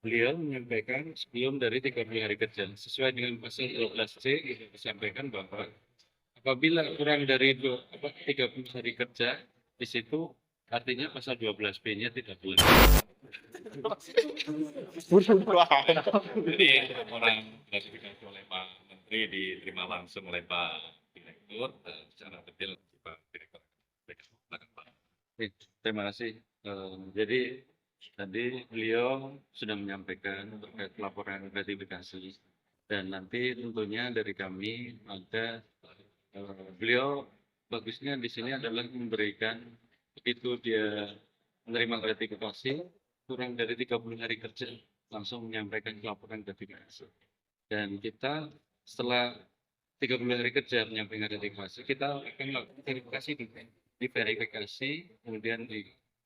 Beliau menyampaikan sebelum dari 30 hari kerja, sesuai dengan pasal 12C, disampaikan bahwa apabila kurang dari 30 hari kerja, di situ artinya pasal 12B-nya tidak boleh. Jadi orang klasifikasi oleh Pak Menteri diterima langsung oleh Pak Direktur secara detail Pak Direktur. Terima kasih. Jadi tadi beliau sudah menyampaikan terkait laporan gratifikasi dan nanti tentunya dari kami ada beliau bagusnya di sini adalah memberikan begitu dia menerima gratifikasi kurang dari 30 hari kerja langsung menyampaikan laporan gratifikasi. Dan kita setelah 30 hari kerja menyampaikan gratifikasi, kita akan melakukan verifikasi diverifikasi, kemudian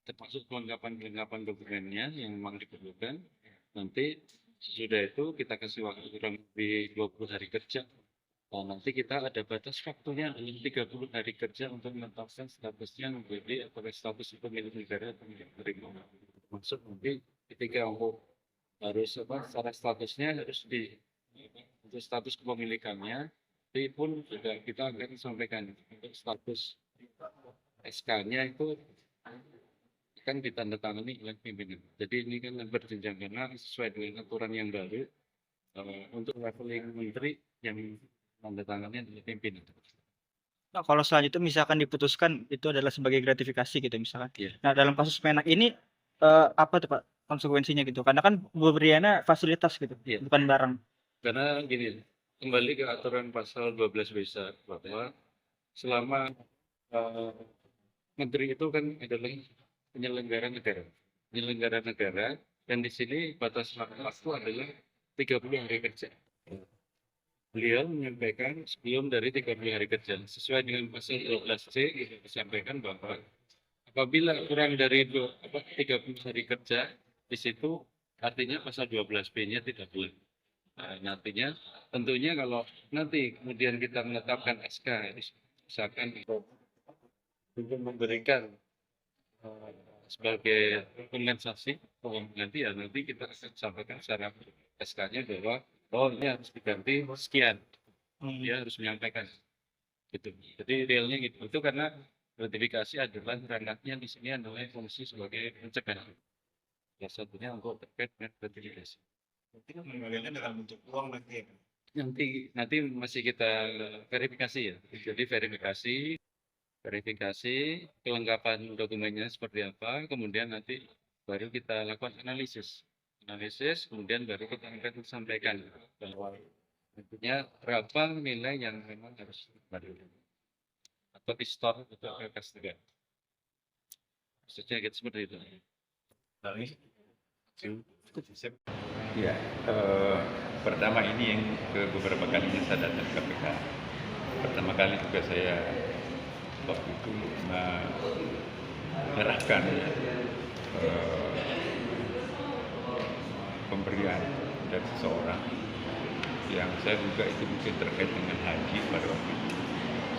termasuk kelengkapan dokumennya yang memang diperlukan. Nanti sesudah itu kita kasih waktu kurang lebih 20 hari kerja. Nah, nanti kita ada batas waktunya hanya 30 hari kerja untuk menetapkan statusnya menjadi atau status pemilik negara atau milik terima. Maksud nanti ketika harus secara statusnya harus untuk status kepemilikannya, itu pun juga kita akan sampaikan untuk status SK-nya itu kan ditandatangani oleh pimpinan. Jadi ini kan berjenjang karena sesuai dengan aturan yang baru untuk leveling menteri yang tandatangani oleh pimpinan. Nah, kalau selanjutnya misalkan diputuskan itu adalah sebagai gratifikasi gitu misalkan. Yeah. Nah, dalam kasus Menak ini apa tuh Pak konsekuensinya gitu? Karena kan pemberiannya fasilitas gitu, Yeah. bukan barang. Karena gini, kembali ke aturan pasal 12 besar bahwa selama menteri itu kan adalah penyelenggara negara, dan di sini batas waktu adalah 30 hari kerja. Beliau menyampaikan sebelum dari 30 hari kerja, sesuai dengan pasal 12C, disampaikan bahwa apabila kurang dari 30 hari kerja, di situ artinya pasal 12B-nya tidak boleh. Nah, nantinya tentunya kalau nanti kemudian kita menetapkan SK, misalkan untuk memberikan sebagai kompensasi, nanti kita akan sampaikan secara SK-nya bahwa ini harus diganti sekian. Dia harus menyampaikan gitu. Jadi realnya gitu. Itu karena gratifikasi adalah ranahnya di sini adalah fungsi sebagai pencegahan. Ya satunya untuk terkait dengan gratifikasi. Berarti kan pengembaliannya dalam bentuk uang nanti ya? Nanti masih kita verifikasi ya. Jadi verifikasi kelengkapan dokumennya seperti apa, kemudian nanti baru kita lakukan analisis, kemudian baru kita akan sampaikan bahwa tentunya berapa nilai yang memang harus dikembalikan atau di store atau ke customer. Maksudnya gitu seperti itu. Ya, pertama ini yang beberapa kalinya saya datang ke KPK. Pertama kali juga saya waktu itu menyerahkan pemberian dari seseorang yang saya duga itu mungkin terkait dengan haji pada waktu itu.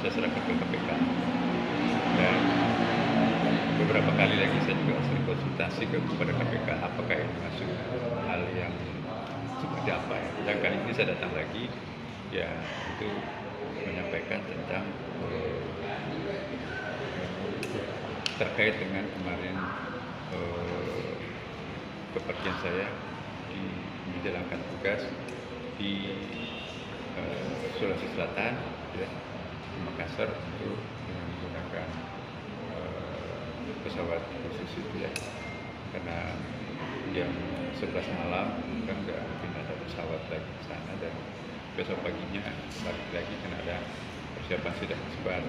Saya serahkan ke KPK. Dan beberapa kali lagi saya juga sering konsultasi kepada KPK apakah ini masuk hal yang seperti apa ya. Dan kali ini saya datang lagi ya itu menyampaikan tentang terkait dengan kemarin kepergian saya di menjalankan tugas di Sulawesi Selatan ya, di Makassar untuk menggunakan pesawat khusus itu ya, karena jam 11 malam kan nggak mungkin ada pesawat lagi ke sana dan besok paginya balik lagi kan ada persiapan sidang isbat.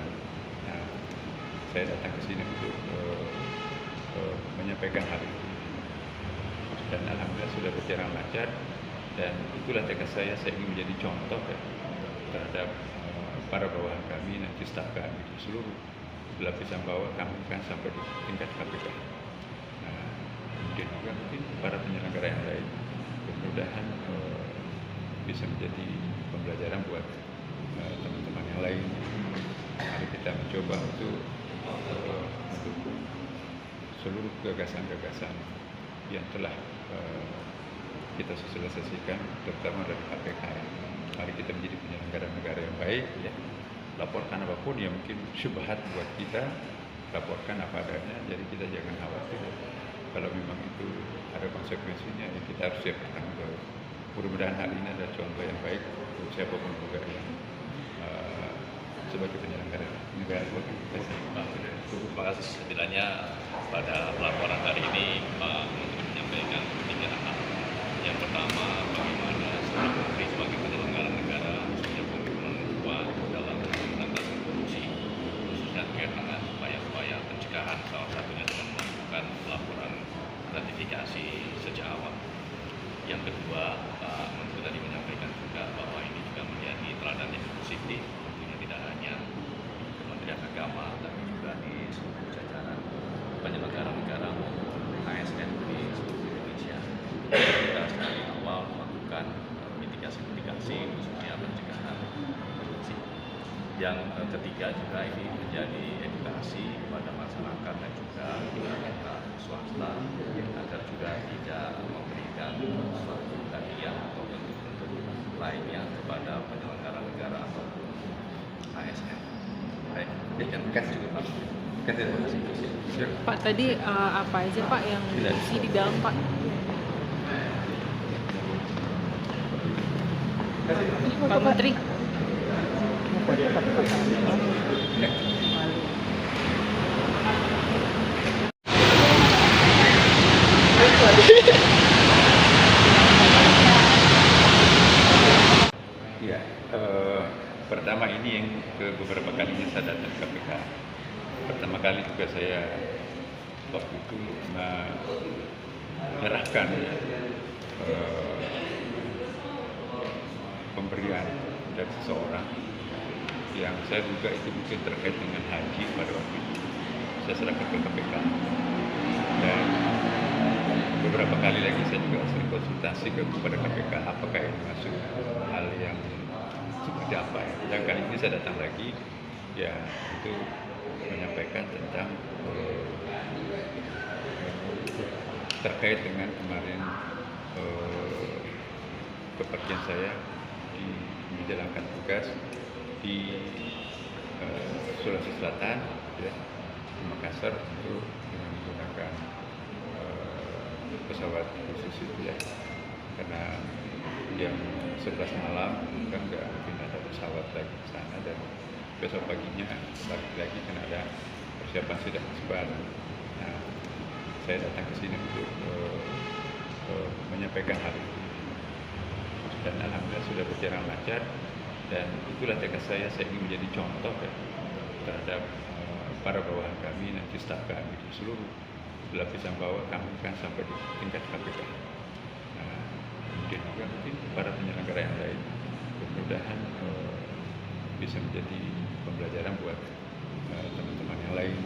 Nah, saya datang ke sini untuk menyampaikan hal ini dan alhamdulillah sudah berjalan lancar dan itulah tekad saya ingin menjadi contoh ya, terhadap para bawahan kami, nanti staf kami di seluruh lapisan bawah kami kan sampai di tingkat KPK. Nah, kemudian juga mungkin para penyelenggara yang lain mudah-mudahan bisa menjadi pembelajaran buat teman-teman yang lain. Mari kita mencoba untuk mendukung seluruh gagasan-gagasan yang telah kita sosialisasikan, terutama dari KPK. Mari kita menjadi penyelenggara negara yang baik, ya. Laporkan apapun yang mungkin syubhat buat kita, laporkan apa adanya. Jadi kita jangan khawatir. Kalau memang itu ada konsekuensinya, ya kita harus siap bertanggung jawab. Mudah-mudahan hal ini adalah contoh yang baik untuk siapapun juga yang sebagai penyelenggara negara. Terima kasih. Setidaknya pada laporan hari ini Pak Menteri menyampaikan 3 hal. Yang pertama, bagaimana seorang menteri sebagai penyelenggara negara punya komitmen kuat dalam pemberantasan korupsi, khususnya terkait dengan upaya-upaya pencegahan, salah satunya dengan melakukan laporan gratifikasi sejak awal. Yang kedua, Pak Menteri tadi menyampaikan juga bahwa ini juga menjadi teladan yang positif, tentunya tidak hanya Kementerian Agama, tapi juga di seluruh jajaran penyelenggara negara maupun ASN di seluruh Indonesia. Kita dari awal melakukan mitigasi-mitigasi, khususnya pencegahan korupsi. Yang ketiga juga ini menjadi edukasi kepada masyarakat dan juga pihak swasta agar juga tidak memberikan suatu hadiah atau bentuk-bentuk lainnya kepada penyelenggara negara ataupun ASN. Baik, yang kasih juga Pak. Pak, tadi apa aja Pak yang diisi di dalam Pak? Pak Menteri. Ya, pertama ini yang beberapa kalinya saya datang ke KPK. Pertama kali juga saya waktu itu menyerahkan pemberian dari seseorang yang saya duga itu mungkin terkait dengan haji pada waktu itu. Saya serahkan ke KPK. Dan beberapa kali lagi saya juga sering konsultasi kepada KPK apakah ini masuk hal yang seperti apa ya. Dan kali ini saya datang lagi, ya itu menyampaikan tentang terkait dengan kemarin kepergian saya di menjalankan tugas di Sulawesi Selatan, ya, di Makassar, untuk menggunakan pesawat khusus itu, ya, karena jam 11 malam kan nggak mungkin ada pesawat lagi ke sana, dan besok paginya balik lagi kan ada persiapan sidang isbat. Nah, saya datang ke sini untuk menyampaikan hal itu, dan alhamdulillah sudah berjalan lancar. Dan itulah tekad saya ingin menjadi contoh, ya, terhadap para bawahan kami, nanti staf kami di seluruh lapisan bawah kami kan sampai di tingkat KPK. Nah, kemudian juga mungkin para penyelenggara yang lain, mudah-mudahan bisa menjadi pembelajaran buat teman-teman yang lain.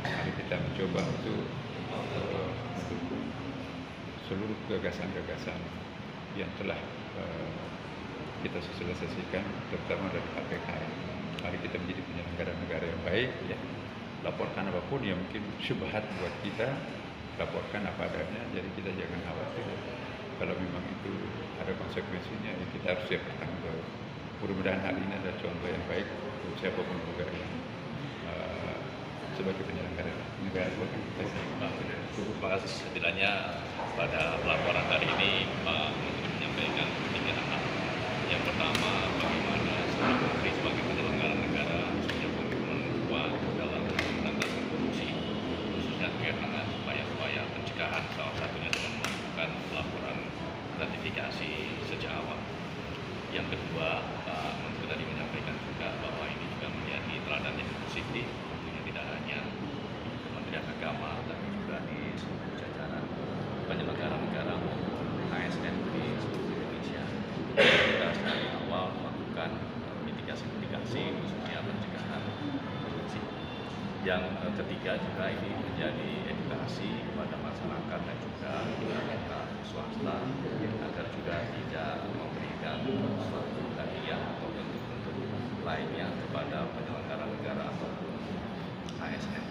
Mari kita mencoba untuk seluruh gagasan-gagasan yang telah kita sosialisasikan, terutama dari KPK. Mari kita menjadi penyelenggara negara yang baik, ya. Laporkan apapun yang mungkin syubhat buat kita, laporkan apa adanya. Jadi kita jangan khawatir. Kalau memang itu ada konsekuensinya, ya kita harus siap bertanggung jawab. Mudah-mudahan hal ini adalah contoh yang baik untuk siapapun juga yang sebagai penyelenggara negara. Terima kasih. Setidaknya pada laporan hari ini Pak Menteri menyampaikan 3 hal. Yang pertama, bagaimana seorang menteri sebagai penyelenggara negara punya komitmen kuat dalam pemberantasan korupsi, khususnya terkait dengan upaya-upaya pencegahan, salah satunya dengan melakukan laporan gratifikasi sejak awal. Yang kedua, Pak Menteri tadi menyampaikan juga bahwa ini juga menjadi teladan yang positif, tentunya tidak hanya Kementerian Agama, tapi juga di seluruh jajaran penyelenggara negara maupun ASN di seluruh Indonesia. Kita dari awal melakukan mitigasi-mitigasi, khususnya pencegahan korupsi. Yang ketiga juga ini menjadi edukasi kepada masyarakat dan juga pihak swasta agar juga tidak memberikan suatu hadiah atau bentuk-bentuk lainnya kepada penyelenggara negara ataupun ASN.